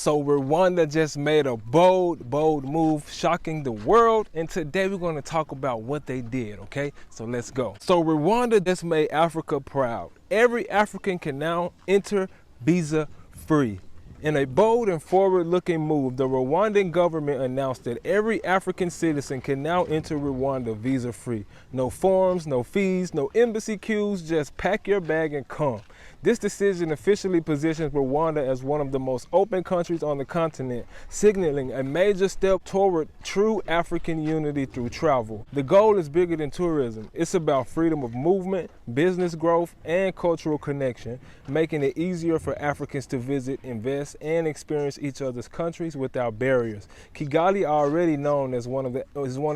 So Rwanda just made a bold move, shocking the world. And today we're going to talk about what they did, okay? So let's go. So Rwanda just made Africa proud. Every African can now enter visa-free. In a bold and forward-looking move, the Rwandan government announced that every African citizen can now enter Rwanda visa-free. No forms, no fees, no embassy queues, just pack your bag and come. This decision officially positions Rwanda as one of the most open countries on the continent, signaling a major step toward true African unity through travel. The goal is bigger than tourism. It's about freedom of movement, business growth, and cultural connection, making it easier for Africans to visit, invest, and experience each other's countries without barriers. Kigali, already known as one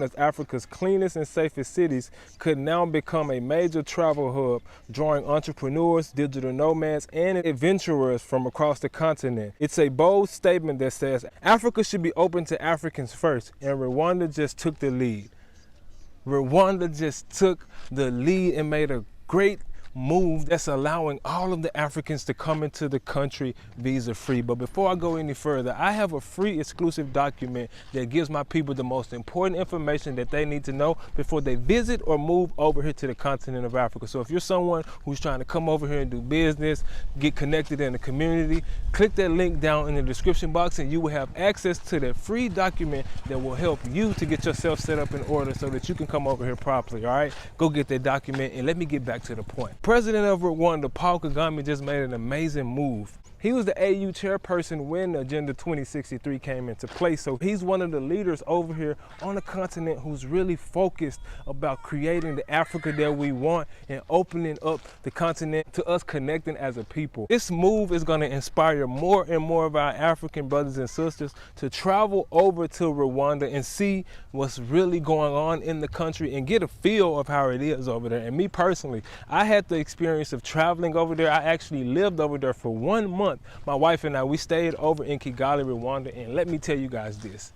of Africa's cleanest and safest cities, could now become a major travel hub, drawing entrepreneurs, digital nomads, and adventurers from across the continent. It's a bold statement that says Africa should be open to Africans first, and Rwanda just took the lead. Rwanda just took the lead and made a great move that's allowing all of the Africans to come into the country visa-free. But before I go any further, I have a free exclusive document that gives my people the most important information that they need to know before they visit or move over here to the continent of Africa. So if you're someone who's trying to come over here and do business, get connected in the community, click that link down in the description box and you will have access to that free document that will help you to get yourself set up in order so that you can come over here properly, all right? Go get that document and let me get back to the point. President of Rwanda, Paul Kagame, just made an amazing move. He was the AU chairperson when Agenda 2063 came into place. So he's one of the leaders over here on the continent who's really focused about creating the Africa that we want and opening up the continent to us connecting as a people. This move is going to inspire more and more of our African brothers and sisters to travel over to Rwanda and see what's really going on in the country and get a feel of how it is over there. And me personally, I had the experience of traveling over there. I actually lived over there for 1 month. My wife and I, we stayed over in Kigali, Rwanda, and let me tell you guys this.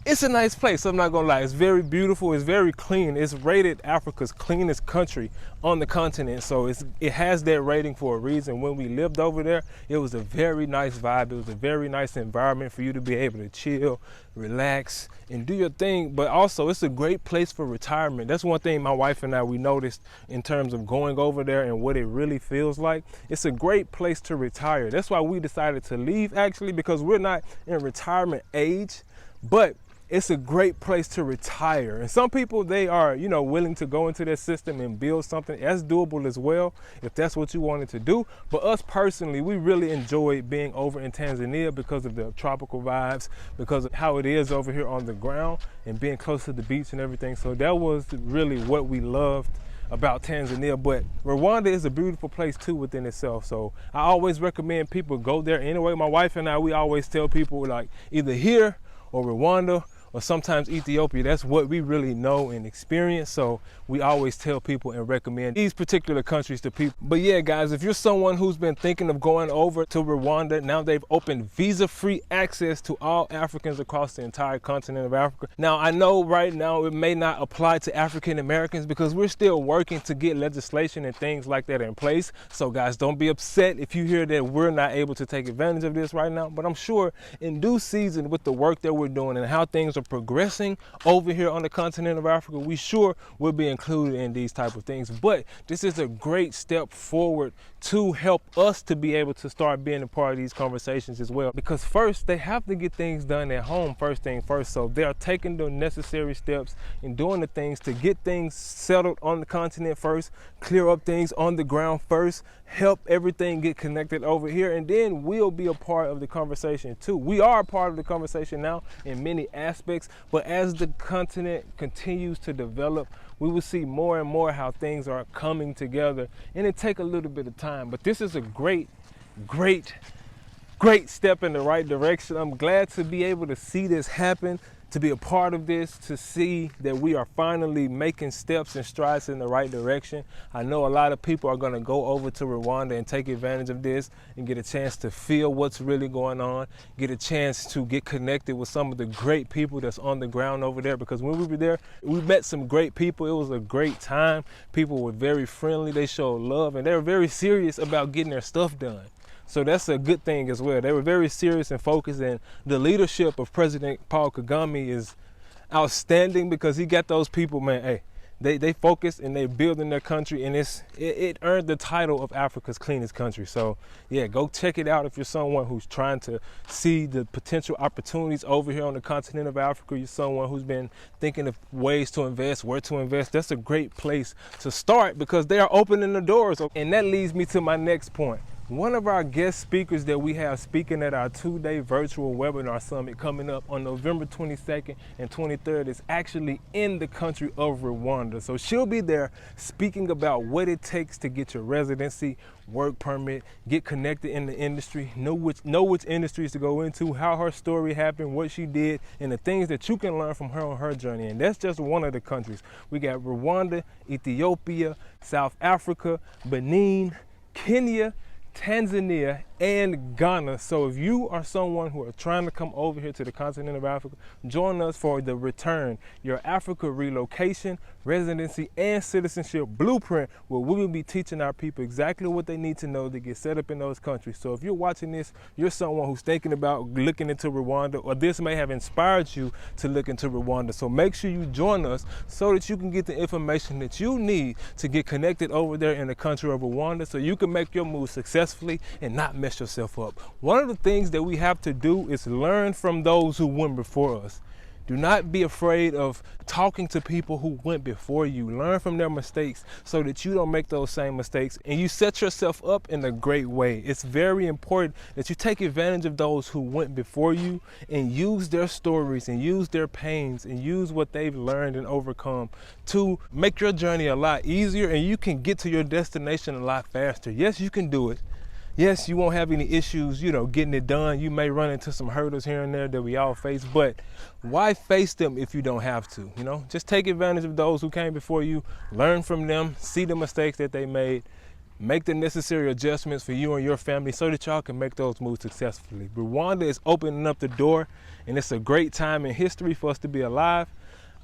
It's a nice place, I'm not gonna lie. It's very beautiful, it's very clean. It's rated Africa's cleanest country on the continent, so it has that rating for a reason. When we lived over there, it was a very nice vibe. It was a very nice environment for you to be able to chill, relax, and do your thing, but also it's a great place for retirement. That's one thing my wife and I, we noticed in terms of going over there and what it really feels like. It's a great place to retire. That's why we decided to leave, actually, because we're not in retirement age, but it's a great place to retire. And some people, they are, you know, willing to go into that system and build something. That's doable as well, if that's what you wanted to do. But us personally, we really enjoyed being over in Tanzania because of the tropical vibes, because of how it is over here on the ground and being close to the beach and everything. So that was really what we loved about Tanzania. But Rwanda is a beautiful place too within itself. So I always recommend people go there anyway. My wife and I, we always tell people, like, either here or Rwanda, or sometimes Ethiopia. That's what we really know and experience. So we always tell people and recommend these particular countries to people. But yeah, guys, if you're someone who's been thinking of going over to Rwanda, now they've opened visa-free access to all Africans across the entire continent of Africa. Now, I know right now it may not apply to African Americans because we're still working to get legislation and things like that in place. So guys, don't be upset if you hear that we're not able to take advantage of this right now. But I'm sure in due season, with the work that we're doing and how things are progressing over here on the continent of Africa, we sure will be included in these type of things. But this is a great step forward to help us to be able to start being a part of these conversations as well, because first they have to get things done at home, first thing first. So they are taking the necessary steps and doing the things to get things settled on the continent first, clear up things on the ground first, help everything get connected over here, and then we'll be a part of the conversation too. We are a part of the conversation now in many aspects, but as the continent continues to develop, we will see more and more how things are coming together, and it take a little bit of time. But this is a great step in the right direction. I'm glad to be able to see this happen, to be a part of this, to see that we are finally making steps and strides in the right direction. I know a lot of people are going to go over to Rwanda and take advantage of this and get a chance to feel what's really going on, get a chance to get connected with some of the great people that's on the ground over there. Because when we were there, we met some great people. It was a great time. People were very friendly. They showed love, and they were very serious about getting their stuff done. So that's a good thing as well. They were very serious and focused, and the leadership of President Paul Kagame is outstanding because he got those people, man, hey, they focus and they building their country, and it earned the title of Africa's cleanest country. So yeah, go check it out if you're someone who's trying to see the potential opportunities over here on the continent of Africa. You're someone who's been thinking of ways to invest, where to invest. That's a great place to start because they are opening the doors. And that leads me to my next point. One of our guest speakers that we have speaking at our 2-day virtual webinar summit coming up on November 22nd and 23rd is actually in the country of Rwanda. So she'll be there speaking about what it takes to get your residency, work permit, get connected in the industry, know which industries to go into, how her story happened, what she did, and the things that you can learn from her on her journey. And that's just one of the countries. We got Rwanda, Ethiopia, South Africa, Benin, Kenya, Tanzania, and Ghana. So if you are someone who are trying to come over here to the continent of Africa, join us for the Return, your Africa Relocation, Residency, and Citizenship Blueprint, where we will be teaching our people exactly what they need to know to get set up in those countries. So if you're watching this, you're someone who's thinking about looking into Rwanda, or this may have inspired you to look into Rwanda. So make sure you join us so that you can get the information that you need to get connected over there in the country of Rwanda, so you can make your move successfully and not mess yourself up. One of the things that we have to do is learn from those who went before us. Do not be afraid of talking to people who went before you. Learn from their mistakes so that you don't make those same mistakes and you set yourself up in a great way. It's very important that you take advantage of those who went before you and use their stories and use their pains and use what they've learned and overcome to make your journey a lot easier, and you can get to your destination a lot faster. Yes, you can do it. Yes, you won't have any issues, getting it done. You may run into some hurdles here and there that we all face, but why face them if you don't have to? Just take advantage of those who came before you, learn from them, see the mistakes that they made, make the necessary adjustments for you and your family so that y'all can make those moves successfully. Rwanda is opening up the door, and it's a great time in history for us to be alive.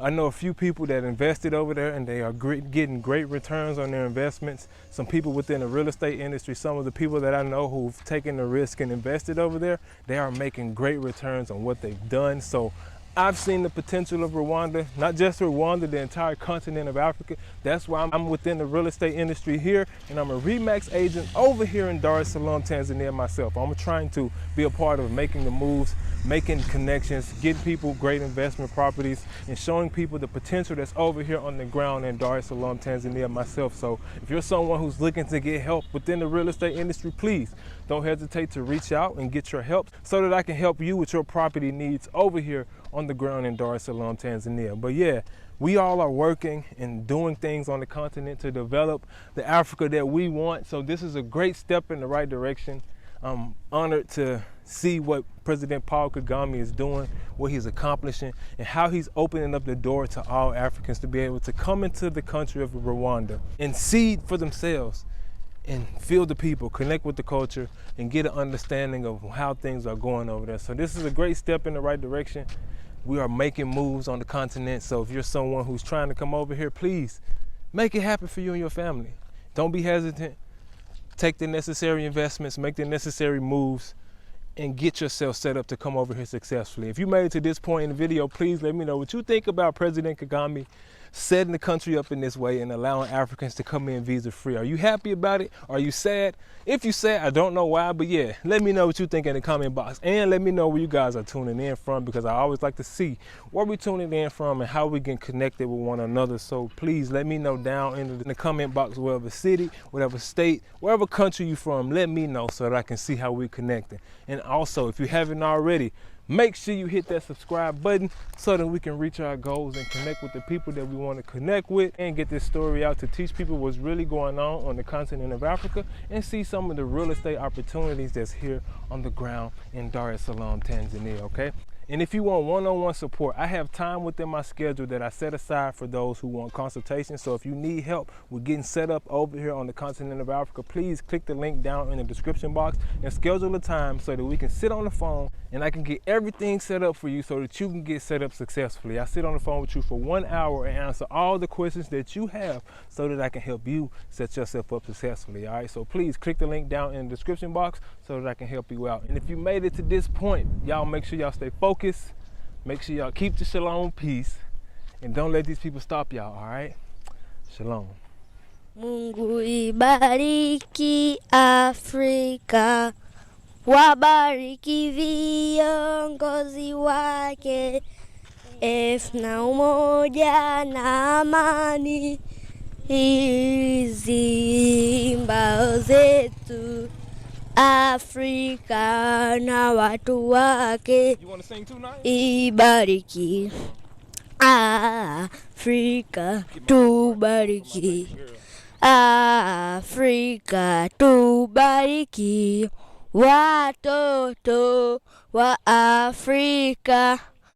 I know a few people that invested over there, and they are getting great returns on their investments. Some people within the real estate industry, some of the people that I know who've taken the risk and invested over there, they are making great returns on what they've done. So I've seen the potential of Rwanda, not just Rwanda, the entire continent of Africa. That's why I'm within the real estate industry here, and I'm a RE/MAX agent over here in Dar es Salaam, Tanzania myself. I'm trying to be a part of making the moves, making connections, getting people great investment properties, and showing people the potential that's over here on the ground in Dar es Salaam, Tanzania myself. So if you're someone who's looking to get help within the real estate industry, please don't hesitate to reach out and get your help so that I can help you with your property needs over here on the ground in Dar es Salaam, Tanzania. But yeah, we all are working and doing things on the continent to develop the Africa that we want. So this is a great step in the right direction. I'm honored to see what President Paul Kagame is doing, what he's accomplishing, and how he's opening up the door to all Africans to be able to come into the country of Rwanda and see for themselves and feel the people, connect with the culture, and get an understanding of how things are going over there. So this is a great step in the right direction. We are making moves on the continent. So if you're someone who's trying to come over here, please make it happen for you and your family. Don't be hesitant. Take the necessary investments, make the necessary moves, and get yourself set up to come over here successfully. If you made it to this point in the video, please let me know what you think about President Kagame setting the country up in this way and allowing Africans to come in visa-free. Are you happy about it? Are you sad? If you're sad, I don't know why, but yeah, let me know what you think in the comment box, and let me know where you guys are tuning in from, because I always like to see where we're tuning in from and how we can connect it with one another. So please let me know down in the comment box, whatever city, whatever state, wherever country you're from, let me know so that I can see how we're connecting. And also, if you haven't already, make sure you hit that subscribe button so that we can reach our goals and connect with the people that we want to connect with, and get this story out to teach people what's really going on the continent of Africa, and see some of the real estate opportunities that's here on the ground in Dar es Salaam, Tanzania, okay? And if you want one-on-one support, I have time within my schedule that I set aside for those who want consultations. So if you need help with getting set up over here on the continent of Africa, please click the link down in the description box and schedule a time so that we can sit on the phone and I can get everything set up for you so that you can get set up successfully. I sit on the phone with you for 1 hour and answer all the questions that you have so that I can help you set yourself up successfully. All right, so please click the link down in the description box so that I can help you out. And if you made it to this point, y'all make sure y'all stay focused. Make sure y'all keep the shalom peace and don't let these people stop y'all. All right, shalom. Mungu ibariki Afrika, wabariki viongozi wake, na umoja na amani, hizi mbao zetu Afrika na watu wake. Ibariki Afrika, tubariki Afrika, tubariki watoto wa Afrika.